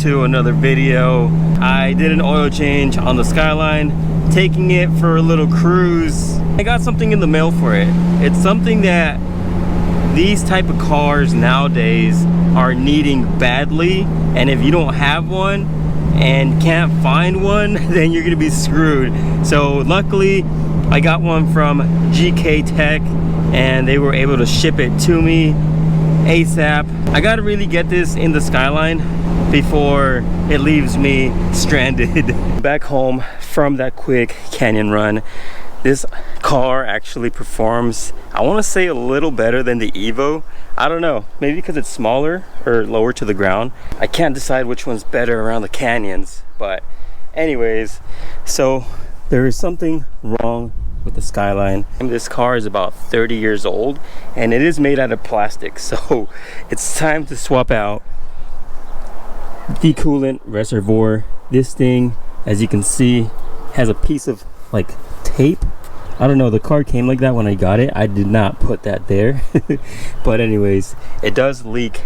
to another video. I did an oil change on the Skyline, taking it for a little cruise. I got something in the mail for it. It's something that these type of cars nowadays are needing badly, and if you don't have one and can't find one, then you're gonna be screwed. So luckily I got one from GKTech and they were able to ship it to me ASAP. I gotta really get this in the Skyline before it leaves me stranded. Back home from that quick canyon run, this car actually performs, I want to say, a little better than the Evo. I don't know, maybe because it's smaller or lower to the ground. I can't decide which one's better around the canyons, but anyways, so there is something wrong with the Skyline. And this car is about 30 years old and it is made out of plastic, so it's time to swap out the coolant reservoir. This thing, as you can see, has a piece of like tape. I don't know, the car came like that when I got it. I did not put that there. But anyways, it does leak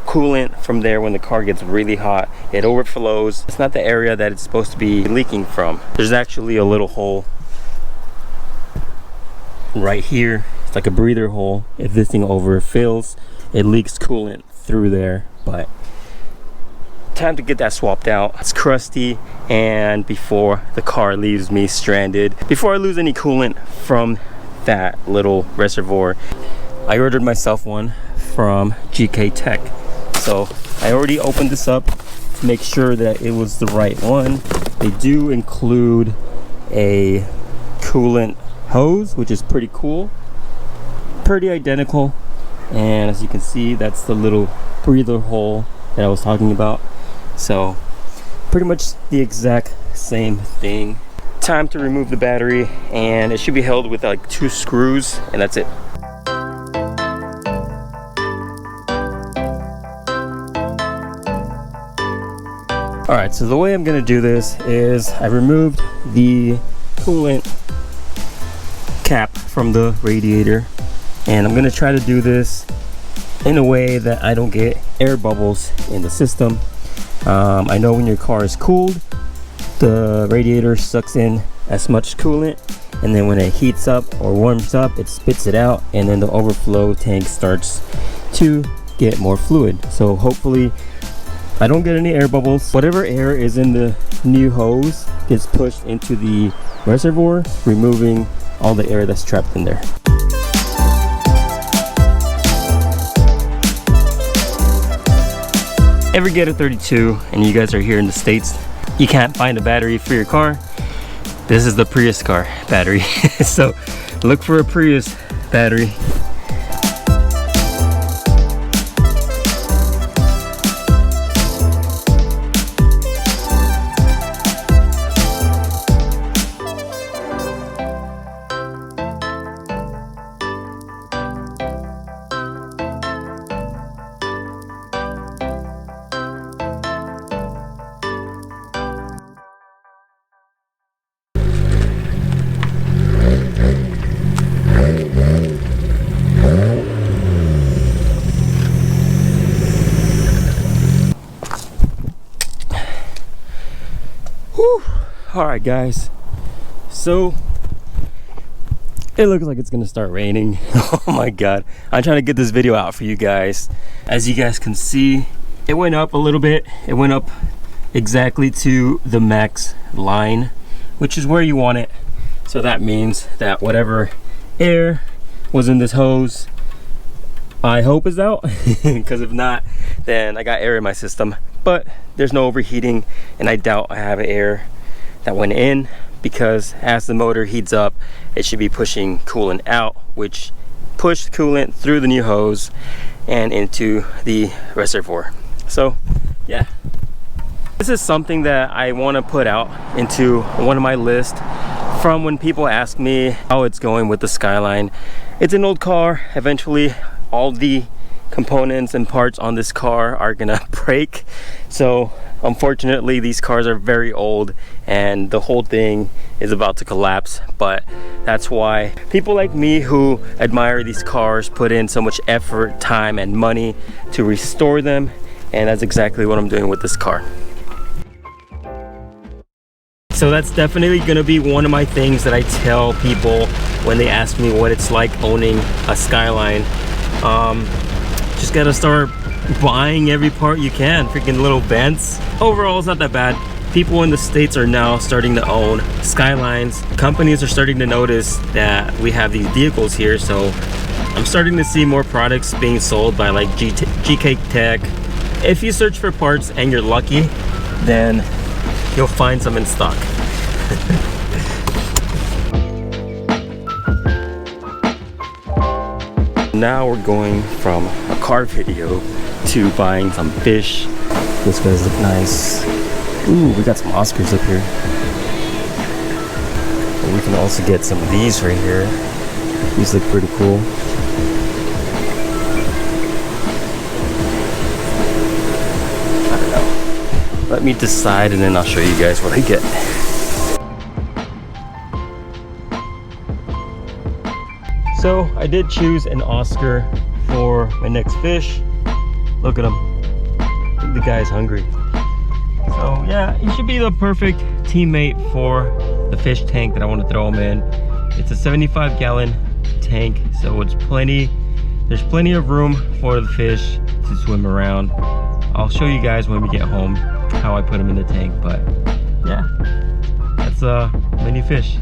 coolant from there when the car gets really hot. It overflows. It's not the area that it's supposed to be leaking from. There's actually a little hole right here. It's like a breather hole. If this thing overfills, it leaks coolant through there. But time to get that swapped out. It's crusty, and before the car leaves me stranded, before I lose any coolant from that little reservoir, I ordered myself one from GKTech. So I already opened this up to make sure that it was the right one. They do include a coolant hose, which is pretty cool, pretty identical. And as you can see, that's the little breather hole that I was talking about. So pretty much the exact same thing. Time to remove the battery, and it should be held with like 2 screws, and that's it. All right, so the way I'm gonna do this is I removed the coolant cap from the radiator, and I'm gonna try to do this in a way that I don't get air bubbles in the system. I know when your car is cooled, the radiator sucks in as much coolant, and then when it heats up or warms up, it spits it out, and then the overflow tank starts to get more fluid. So hopefully I don't get any air bubbles. Whatever air is in the new hose gets pushed into the reservoir, removing all the air that's trapped in there. Ever get a 32 and you guys are here in the States, you can't find a battery for your car? This is the Prius car battery. So look for a Prius battery. All right guys, so it looks like it's gonna start raining. Oh my god, I'm trying to get this video out for you guys. As you guys can see, it went up a little bit. It went up exactly to the max line, which is where you want it. So that means that whatever air was in this hose, I hope is out, because if not, then I got air in my system. But there's no overheating, and I doubt I have air that went in, because as the motor heats up, it should be pushing coolant out, which pushed coolant through the new hose and into the reservoir. So yeah, this is something that I want to put out into one of my lists from when people ask me how it's going with the Skyline. It's an old car. Eventually all the components and parts on this car are gonna break. So unfortunately these cars are very old and the whole thing is about to collapse. But that's why people like me who admire these cars put in so much effort, time and money to restore them And that's exactly what I'm doing with this car. So that's definitely gonna be one of my things that I tell people when they ask me what it's like owning a Skyline. Just gotta start buying every part you can. Freaking little vents. Overall, it's not that bad. People in the States are now starting to own Skylines. Companies are starting to notice that we have these vehicles here, so I'm starting to see more products being sold by like GKTech. If you search for parts and you're lucky, then you'll find some in stock. Now we're going from a car video to buying some fish. Those guys look nice. Ooh, we got some Oscars up here. And we can also get some of these right here. These look pretty cool. I don't know. Let me decide and then I'll show you guys what I get. So I did choose an Oscar for my next fish. Look at him. I think the guy's hungry. So yeah, he should be the perfect teammate for the fish tank that I want to throw him in. It's a 75-gallon tank, so it's there's plenty of room for the fish to swim around. I'll show you guys when we get home how I put him in the tank, but yeah, that's a mini fish.